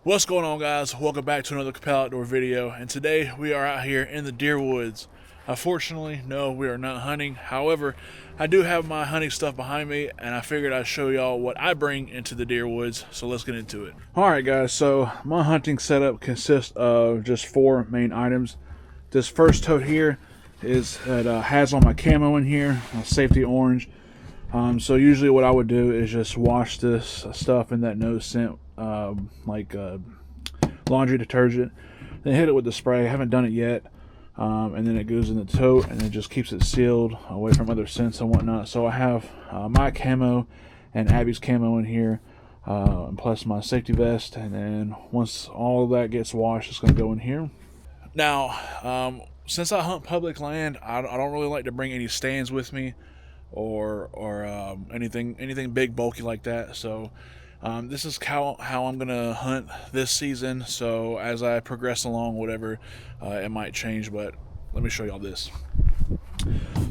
What's going on, guys? Welcome back to another Kappelle Outdoor video, and today we are out here in the deer woods. Unfortunately, no, we are not hunting. However, I do have my hunting stuff behind me, and I figured I'd show y'all what I bring into the deer woods, so let's get into it. Alright guys, so my hunting setup consists of just 4 main items. This first tote here has all my camo in here, my safety orange. So usually what I would do is just wash this stuff in that no scent laundry detergent, then hit it with the spray. I haven't done it yet, and then it goes in the tote and it just keeps it sealed away from other scents and whatnot. So I have my camo and Abby's camo in here, and plus my safety vest, and then once all of that gets washed, it's going to go in here. Now since I hunt public land, I don't really like to bring any stands with me or anything big bulky like that. So this is how I'm gonna hunt this season. So as I progress along, whatever, it might change, but let me show y'all this.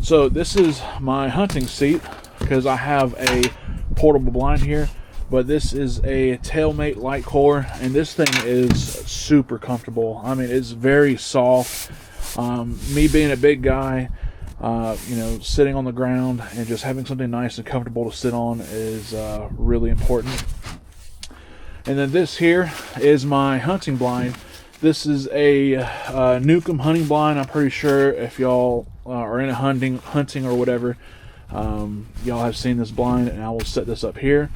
So this is my hunting seat because I have a portable blind here, but this is a Tailmate light core, and this thing is super comfortable. I mean, it's very soft. Me being a big guy, sitting on the ground and just having something nice and comfortable to sit on is really important. And then this here is my hunting blind. This is a Newcomb hunting blind. I'm pretty sure if y'all are into hunting or whatever, y'all have seen this blind, and I will set this up here.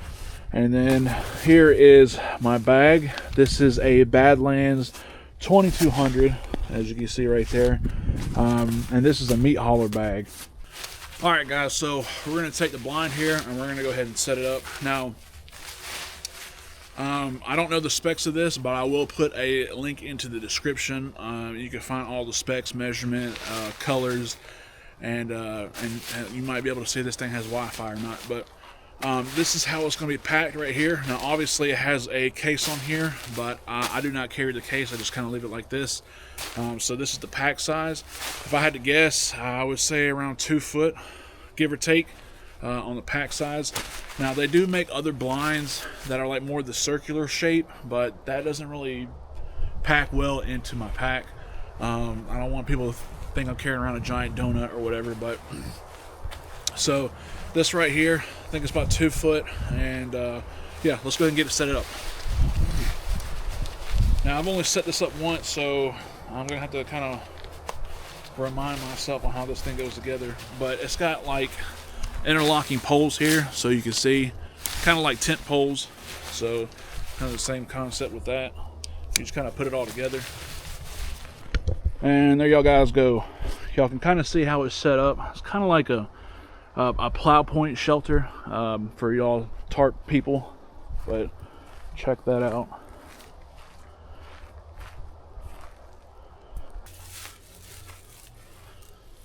And then here is my bag. This is a Badlands 2200, as you can see right there, and this is a meat hauler bag. All right guys, so we're going to take the blind here and we're going to go ahead and set it up. Now I don't know the specs of this, but I will put a link into the description. You can find all the specs, measurement, colors, and you might be able to see if this thing has Wi-Fi or not. But this is how it's going to be packed right here. Now obviously it has a case on here, but I do not carry the case. I just kind of leave it like this. So this is the pack size. If I had to guess, I would say around 2 foot, give or take, on the pack size. Now they do make other blinds that are like more the circular shape, but that doesn't really pack well into my pack. I don't want people to think I'm carrying around a giant donut or whatever, but so this right here, I think it's about 2 foot, and yeah, let's go ahead and get it set up. Now I've only set this up once, so I'm gonna have to kind of remind myself on how this thing goes together. But it's got like interlocking poles here, so you can see, kind of like tent poles. So kind of the same concept with that. You just kind of put it all together, and there y'all guys go. Y'all can kind of see how it's set up. It's kind of like a plow point shelter for y'all tarp people, but check that out.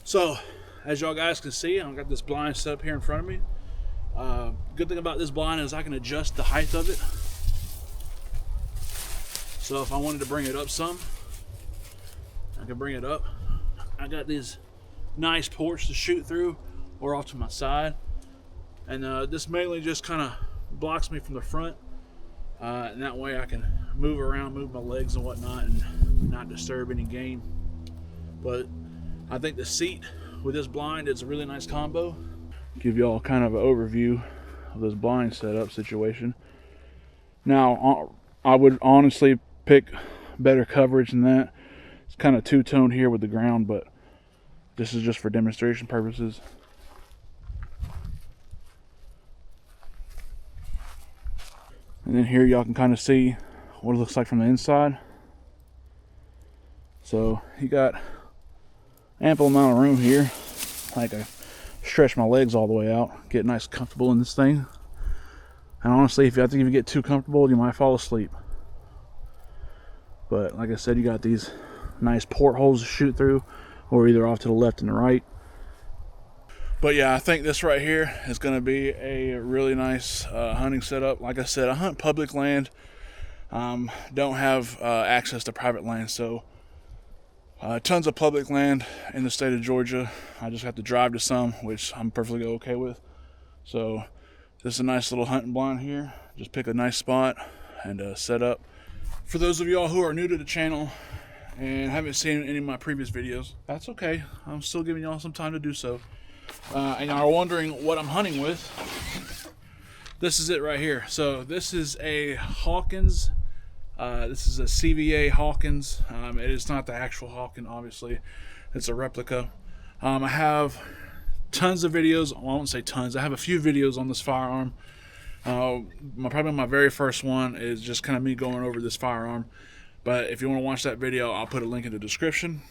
So as y'all guys can see, I've got this blind set up here in front of me. Good thing about this blind is I can adjust the height of it. So if I wanted to bring it up some, I can bring it up. I got these nice ports to shoot through, or off to my side, and this mainly just kind of blocks me from the front, and that way I can move around, move my legs and whatnot, and not disturb any game. But I think the seat with this blind is a really nice combo. Give y'all kind of an overview of this blind setup situation. Now I would honestly pick better coverage than that. It's kind of two-tone here with the ground, but this is just for demonstration purposes. And then here y'all can kind of see what it looks like from the inside. So you got ample amount of room here. Like, I stretch my legs all the way out, get nice comfortable in this thing. And honestly, if you get too comfortable, you might fall asleep. But like I said, you got these nice portholes to shoot through, or either off to the left and the right. But yeah, I think this right here is going to be a really nice hunting setup. Like I said, I hunt public land, don't have access to private land, so tons of public land in the state of Georgia. I just have to drive to some, which I'm perfectly okay with. So this is a nice little hunting blind here. Just pick a nice spot and set up. For those of y'all who are new to the channel and haven't seen any of my previous videos, that's okay. I'm still giving y'all some time to do so. And y'all are wondering what I'm hunting with. This is it right here. So this is a Hawkins. This is a CVA Hawkins. It is not the actual Hawkins, obviously. It's a replica. I have tons of videos. Well, I won't say tons. I have a few videos on this firearm. Probably my very first one is just kind of me going over this firearm. But if you want to watch that video, I'll put a link in the description.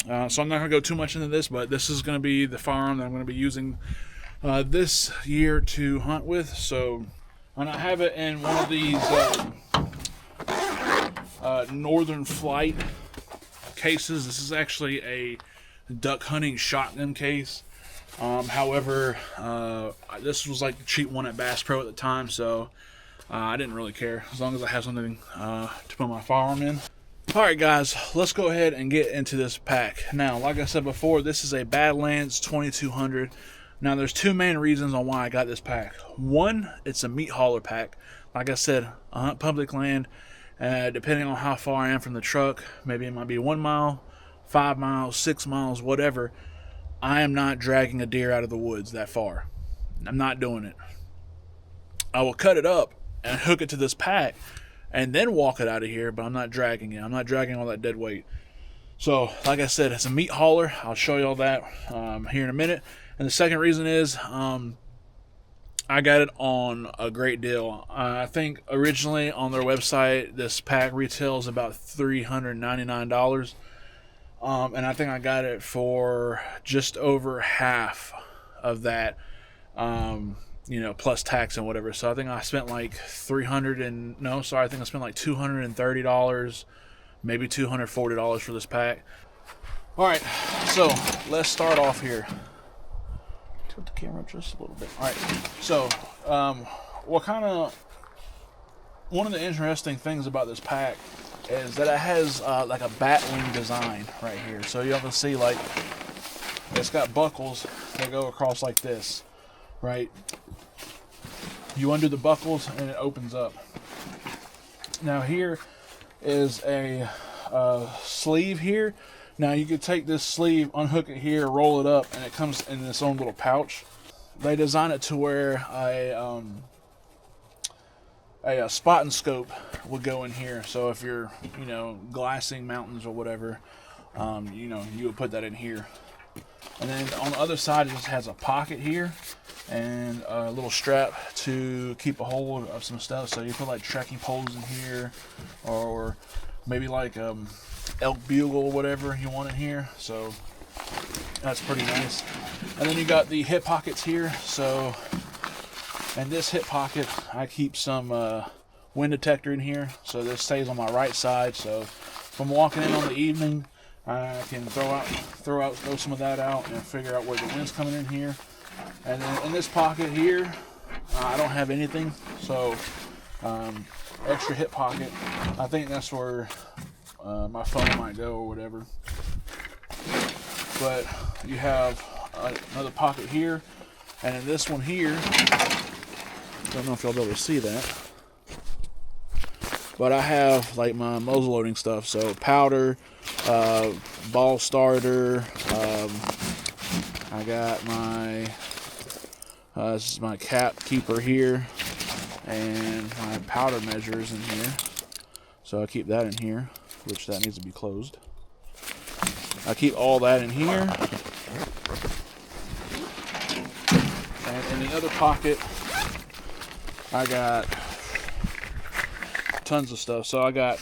So I'm not going to go too much into this, but this is going to be the firearm that I'm going to be using this year to hunt with. So, and I have it in one of these Northern Flight cases. This is actually a duck hunting shotgun case. However, this was like the cheap one at Bass Pro at the time, so I didn't really care as long as I have something to put my firearm in. Alright guys, let's go ahead and get into this pack. Now, like I said before, this is a Badlands 2200. Now, there's two main reasons on why I got this pack. One, it's a meat hauler pack. Like I said, I hunt public land, depending on how far I am from the truck. Maybe it might be 1 mile, 5 miles, 6 miles, whatever. I am not dragging a deer out of the woods that far. I'm not doing it. I will cut it up and hook it to this pack and then walk it out of here, but I'm not dragging it. I'm not dragging all that dead weight. So, like I said, it's a meat hauler. I'll show you all that here in a minute. And the second reason is I got it on a great deal. I think originally on their website, this pack retails about $399. And I think I got it for just over half of that, plus tax and whatever. So I think I spent like I think I spent like $230, maybe $240 for this pack. All right, so let's start off here. Tilt the camera just a little bit. All right, so one of the interesting things about this pack is that it has like a bat wing design right here. So you can see like it's got buckles that go across like this, right? You undo the buckles and it opens up. Now here is a sleeve here. Now you could take this sleeve, unhook it here, roll it up, and it comes in this own little pouch. They design it to where a spot and scope would go in here. So if you're, glassing mountains or whatever, you would put that in here. And then on the other side, it just has a pocket here and a little strap to keep a hold of some stuff. So you put like trekking poles in here, or maybe like elk bugle or whatever you want in here. So that's pretty nice. And then you got the hip pockets here. So in this hip pocket, I keep some wind detector in here, so this stays on my right side. So if I'm walking in on the evening, I can throw some of that out and figure out where the wind's coming in here. And then in this pocket here, I don't have anything, so extra hip pocket. I think that's where my phone might go or whatever. But you have another pocket here, and in this one here, don't know if y'all be able to see that, but I have like my muzzle loading stuff. So powder, ball starter. I got my this is my cap keeper here, and my powder measures in here. So I keep that in here, which that needs to be closed. I keep all that in here, and in the other pocket, I got tons of stuff. So I got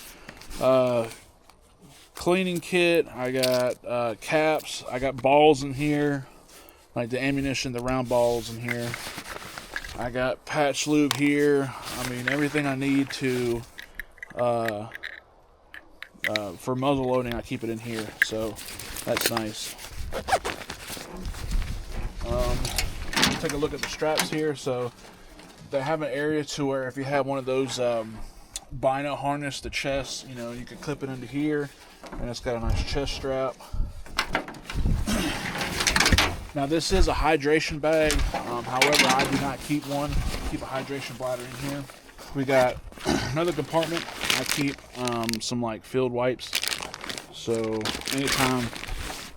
cleaning kit, I got caps, I got balls in here, like the ammunition, the round balls in here. I got patch lube here. I mean, everything I need to for muzzle loading, I keep it in here. So that's nice. Take a look at the straps here. So they have an area to where if you have one of those bino harness, the chest, you can clip it into here, and it's got a nice chest strap. Now this is a hydration bag. However, I do not keep one. I keep a hydration bladder in here. we got another compartment. I keep some like field wipes. So anytime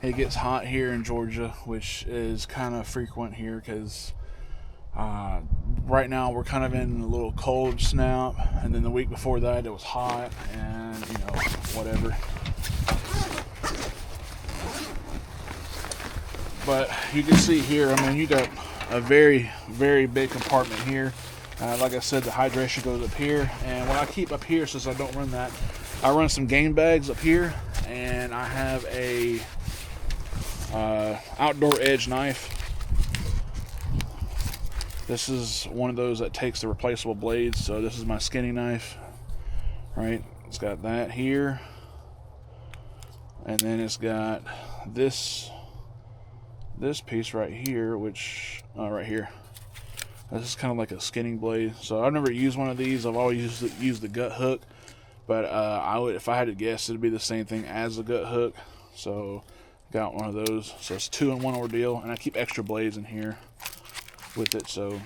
it gets hot here in Georgia, which is kind of frequent here because right now we're kind of in a little cold snap, and then the week before that it was hot, and you know, whatever. But you can see here, I mean, you got a very, very big compartment here. Like I said, the hydration goes up here, and what I keep up here, since I don't run that, I run some game bags up here, and I have a outdoor edge knife. This is one of those that takes the replaceable blades, so this is my skinning knife, right? It's got that here, and then it's got this piece right here, which right here, this is kind of like a skinning blade. So I've never used one of these. I've always used the gut hook, but I would, if I had to guess, it'd be the same thing as the gut hook. So got one of those. So it's 2-in-1 ordeal, and I keep extra blades in here with it. So,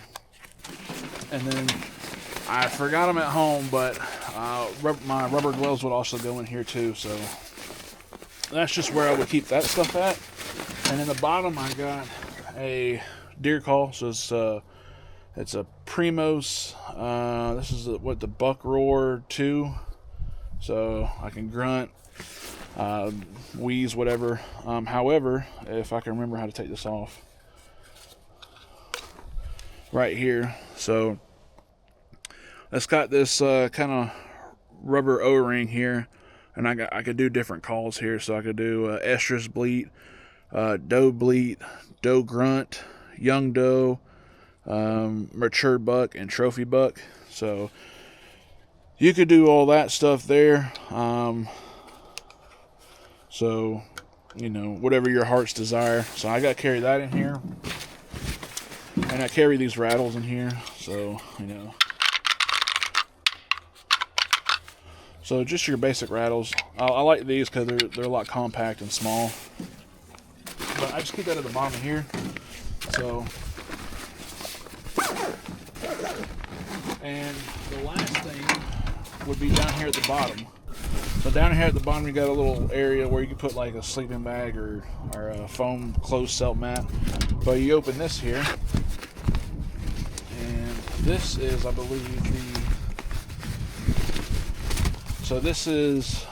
and then I forgot them at home, but my rubber gloves would also go in here too. So that's just where I would keep that stuff at. And in the bottom, I got a deer call. So it's a Primos. This is the Buck Roar 2. So I can grunt, wheeze, whatever. However, if I can remember how to take this off, right here. So it's got this kind of rubber O-ring here, and I could do different calls here. So I could do estrus bleat, doe bleat, doe grunt, young doe, mature buck, and trophy buck. So you could do all that stuff there. So, you know, whatever your heart's desire. So I got to carry that in here, and I carry these rattles in here. So, you know, so just your basic rattles. I like these because they're a lot compact and small. But I just keep that at the bottom here. So, and the last thing would be down here at the bottom. So down here at the bottom, you got a little area where you can put like a sleeping bag or a foam closed cell mat. But you open this here, and this is, I believe, so this is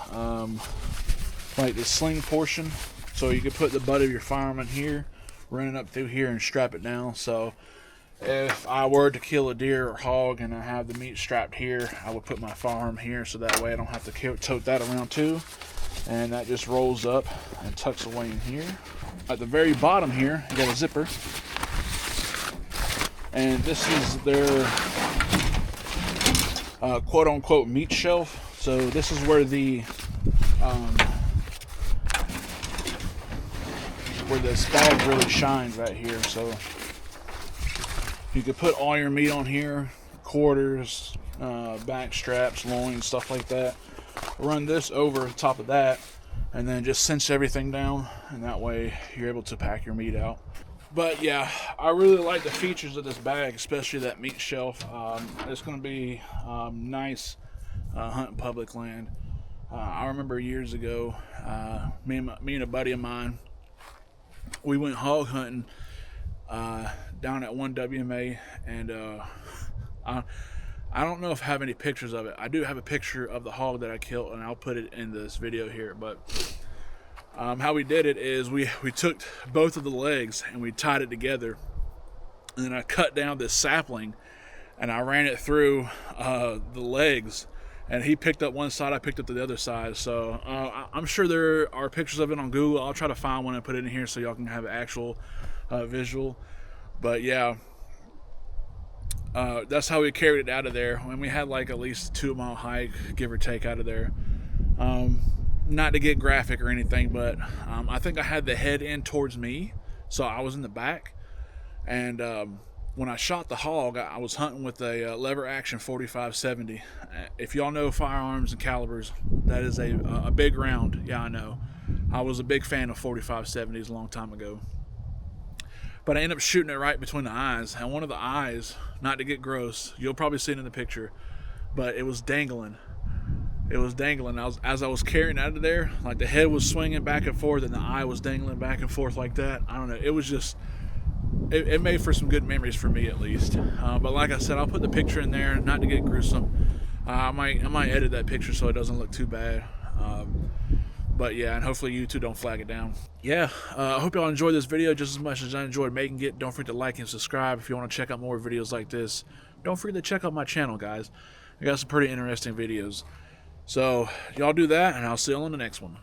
like the sling portion. So you could put the butt of your firearm in here, run it up through here, and strap it down. So if I were to kill a deer or hog and I have the meat strapped here, I would put my firearm here, so that way I don't have to tote that around too. And that just rolls up and tucks away in here. At the very bottom here, you got a zipper. And this is their quote-unquote meat shelf. So this is where this bag really shines right here. So you could put all your meat on here, quarters, back straps, loins, stuff like that. Run this over the top of that, and then just cinch everything down, and that way you're able to pack your meat out. But yeah, I really like the features of this bag, especially that meat shelf. It's going to be nice hunting public land. I remember years ago, me and a buddy of mine, we went hog hunting down at one WMA, and I don't know if I have any pictures of it. I do have a picture of the hog that I killed, and I'll put it in this video here. But how we did it is we took both of the legs and we tied it together, and then I cut down this sapling and I ran it through the legs, and he picked up one side, I picked up the other side. So I'm sure there are pictures of it on Google. I'll try to find one and put it in here so y'all can have an actual visual. But yeah, that's how we carried it out of there. And we had like at least a 2-mile hike, give or take, out of there. Not to get graphic or anything, but I think I had the head in towards me, so I was in the back. And when I shot the hog, I was hunting with a lever action 45-70. If y'all know firearms and calibers, that is a big round. Yeah, I know. I was a big fan of 45-70s a long time ago. But I ended up shooting it right between the eyes. And one of the eyes, not to get gross, you'll probably see it in the picture, but it was dangling. It was dangling. As I was carrying out of there, like the head was swinging back and forth and the eye was dangling back and forth like that. I don't know. It was just, it made for some good memories for me at least. But like I said, I'll put the picture in there, not to get gruesome. I might edit that picture so it doesn't look too bad. But yeah, and hopefully you two don't flag it down. Yeah, I hope y'all enjoyed this video just as much as I enjoyed making it. Don't forget to like and subscribe if you want to check out more videos like this. Don't forget to check out my channel, guys. I got some pretty interesting videos. So y'all do that, and I'll see you on the next one.